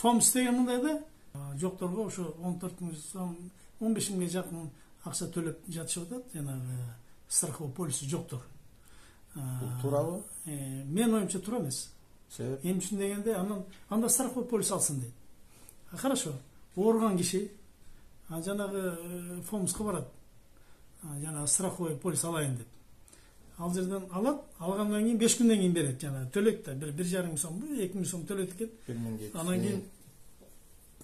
фомс деген мындай да, жокторго ошо 14 миң сом, 15 миңге жакын акча төлөп жатышып атат, жанагы страховой полисі жоктор. Туурабы? Мен оюмча туура эмес. Себеп? Эмне үчүн дегенде, анда страховой полис алсын дейт. Хорошо, ооруган киши жанагы фомска барат. Жанагы страховой полис алайын деп. Ал жерден алат, алгандан кийин 5 күндөн кийин берет, жанагы төлөйт да, 1,5 миң сом, 2 миң сом төлөйт экен. Анан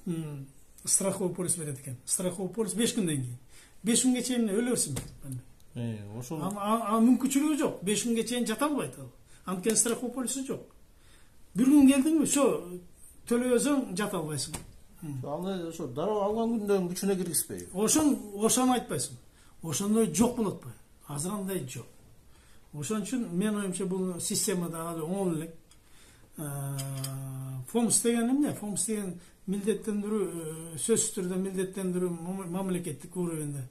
кийин страховой полис берет экен. Страховой полис 5 күндөн кийин. 5 күнгө чейин өлө берсин. Ошол. Мүмкүнчүлүгү жок. 5 күнгө чейин жата албайт ал. Анткени страховой полиси жок. Bir gün geldin mi, şu төлөбөсөң жата албайсың. Аны ошо дароо алган күндөн күчүнө киргизбей. Ошону айтпайсың. Ошондой жок болот атпайбы? Азыр андай жок. Ошон үчүн мен оюмча бул системада оңол элек. Фомс деген эмне? Фомс деген милдеттендирүү, сөзсүз түрдө милдеттендирүү мамлекеттик уровенде.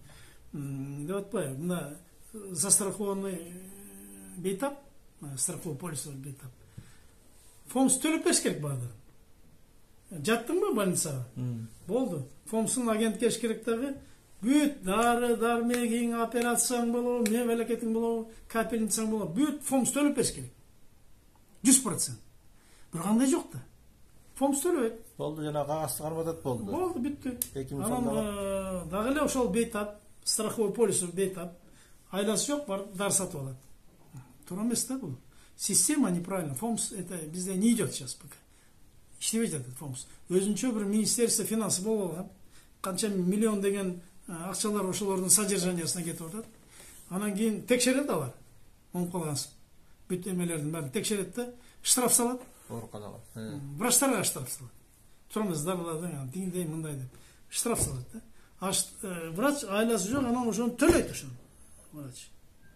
Деп атпайбы? Мына застрахованный бейтап, страховой полис бейтап. Фомс төлөп бериш керек баардыгын. Жаттыңбы больницага? Болду. Фомстун агент кеш керек дагы. Бүт дары, дармегиң, операцияң болобу, эмне белекетиң болобу, капельницаң болобу, бүт фомс төлөп бериш керек. 100%. Бирок андай жок да. Фомс төлөбөйт. Болду, жана кагазды карматат болду. Болду, бүттү. Анан дагы эле ошол бейтап, страховой полис бейтап, айласы жок, бар дар сатып алат. Туура эмес да бул. Система неправильно. ФОМС это bizde не идет сейчас пока. İşlebey жатат ФОМС. Өзүнчө бир министерство финансы болуп алган. Канча миллион деген акчалар ошолордун содержаниясына кетип атат. Анан кийин текшерет алар. Оңуп калгансын. Бүт эмелердин баарын текшерет да, штраф салат. Ооруканага. Врачтарга штраф салат. Турамыз дарылардын тигиндей мындай деп. Штраф салат да. Врач айласы жок, анан ошону төлөйт ошону. Врач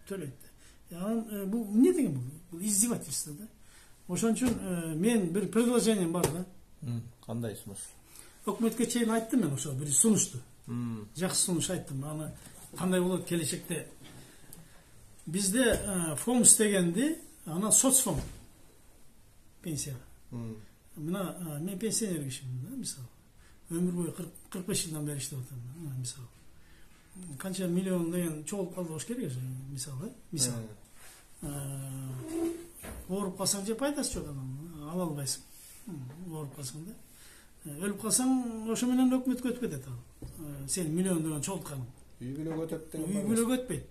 төлөйт. Бул эмне деген бул? Бул издевательство да. Ошон үчүн мен бир предложением бар да. Кандай сунуш? Өкмөткө чейин айттым мен ошо бир сунушту. Жакшы сунуш айттым. Аны кандай болот келечекте? Бизде ФОМС дегенди, ана соцфонд. Пенсия. Мына мен пенсионер кишимин да, мисалы. Өмүр бою 45 жылдан бери иштеп атам, мисалы. Канча миллион деген чогулуп калды болуш керек, мисалы. Ооруп калсаң же пайдасы жок анан, ала албайсың. Ооруп калсаң да. Өлүп калсаң, ошо менен өкмөткө өтүп кетет ал. Сен миллион деген чогултканың. Үй бүлөгө өтөт деген. Үй бүлөгө өтпөйт.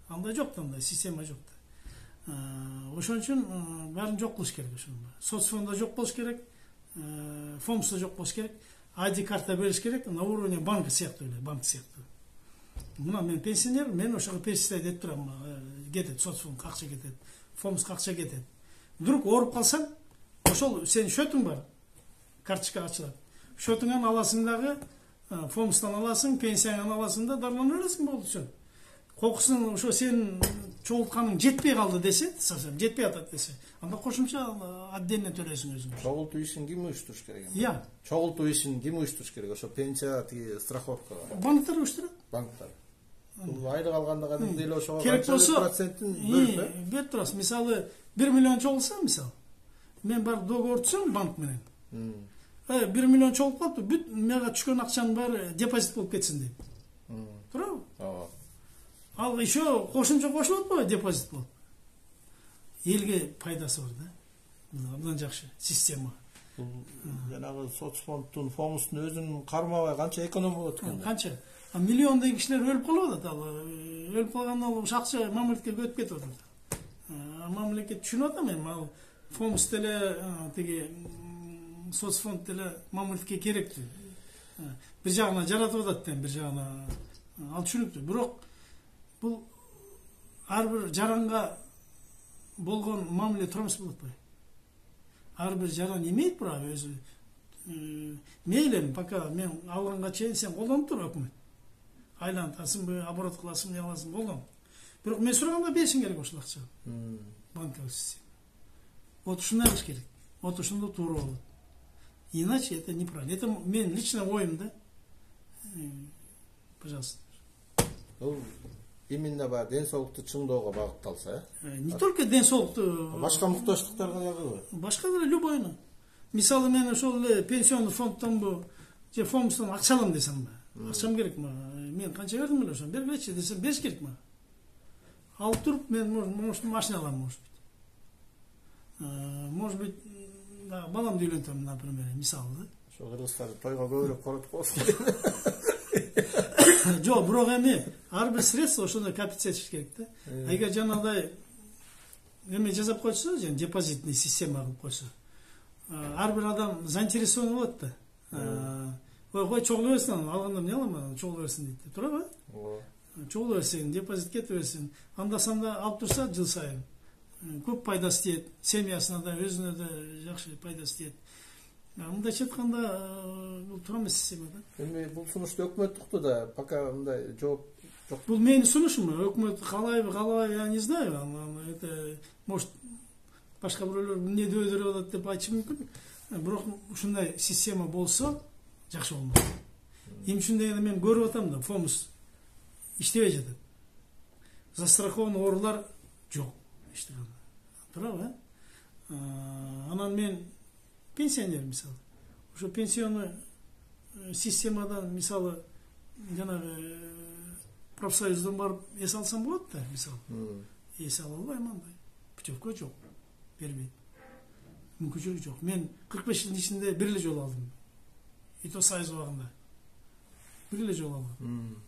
Андай жок да, андай система жок да. Ошон үчүн баарын жок кылыш керек ошону. Соцфондо жок болуш керек, ФОМСто жок болуш керек, ID карта бериш керек, на уровне банка сыяктуу эле, банк сыяктуу. Мына мен пенсионер, мен ошого перечислять этип турам, кетет, соцфонд акча кетет, ФОМС акча кетет. Вдруг ооруп калсаң, ошол сенин счетуң бар, карточка ачылат. Счетуңан аласың дагы, ФОМСтан аласың, пенсияңан аласың да дарылана бересиң, болду все. Кокусун ошо сенин чогултканың жетпей калды десе, совсем жетпей атат десе, анда кошумча отдельно төлөйсүң өзүң. Чогултуу ишин ким уюштуруш керек? Я. Чогултуу ишин ким уюштуруш керек? Ошо пенсия, страховка. Банктар уюштурат. Банктар. Бул айлык алганда кадимки эле ошого керек болсо процентин бөлүп, берип турасың. Мисалы 1 миллион чогулса, мисалы, мен бар договор түзөм банк менен. 1 миллион чогулуп калыптыр, бүт мага түшкөн акчанын баары депозит болуп кетсин дейт. Туурабы? Ооба. Ал еще кошумча кошулат атпайбы, депозит болуп. Элге пайдасы бар да. Абдан жакшы система. Жанагы соцфонддун, ФОМСтун өзүн кармабай канча эконом болот экен. Канча? Миллион деген кишилер өлүп калып атат. Ал өлүп калганда ал акча мамлекетке өтүп кетип атат. Мамлекет түшүнүп атам эми ал ФОМС деле тиги соцфонд деле мамлекетке керектүү. Бир жагына жаратып атат дейм, бир жагына ал түшүнүктүү. Бирок бул ар бир жаранга болгон мамиле туура эмес болуп атпайбы? Ар бир жаран имеет право өзү. Мейлі, пока мен алганга чейин сен колдонуп тур өкмөт. Айлантасыңбы, оборот кыласыңбы, не кыласың, колдон. Бирок мен сураганда беришиң керек ошол акчаны. Банковый система. Вот ушундай кылыш керек. Вот ошондо туура болот. Иначе это неправильно. Это мен лично оюм да. Пожалуйста. Именно бар ден соолукту чыңдоого багытталса, не только ден соолукту, башка муктаждыктарга дагы. Башка да любойну. Мисалы мен ошол эле пенсионный фондтон же фондтон акча алам десем акчам керек мага. Мен канча бердим эле ошону бергилечи десем бериш керек мага. Алып туруп мен может машина алам, может быть. Может быть, баламды үйлөнтөм, например, мисалы да. Ошо кыргыздар тойго көбүрөөк барат болсун. Жок, бирок эми ар бир средство ошондой копиться этиш керек да. Эгер жанагыдай эме жасап койсо, жана депозитный система кылып койсо, ар бир адам заинтересован болот да. Ой, чогулуп берсин, алганда эмне алам, чогулуп берсин дейт. Туурабы? Ооба. Чогулуп берсин, депозит кетип берсин. Анда-санда алып турса жыл сайын көп пайдасы тиет, семьясына да, өзүнө да жакшы пайдасы тиет. Мындайча айтканда бул туура эмес система да. Эми бул сунушту өкмөт укту да, пока мындай жооп жок. Бул менин сунушум, өкмөт каалайбы, я не знаю. Это может башка бирөөлөр эмне дөйдөрүп алат деп айтышы мүмкүн. Бирок ушундай система болсо жакшы болмок. Эмне үчүн дегенде мен көрүп атам да, фомус иштебей жатат. Застрахованный оорулар жок иштегенде. Туурабы? Анан мен пенсионер мисалы. Ошо пенсионный системадан мисалы жанагы профсоюздон барып эс алсам болот да, мисалы. Эс ала албайм андай. Путевка жок. Бербейт. Мүмкүнчүлүгү жок. Мен 45 жылдын ичинде бир эле жолу алдым. И то союз убагында. Бир эле жолу алдым.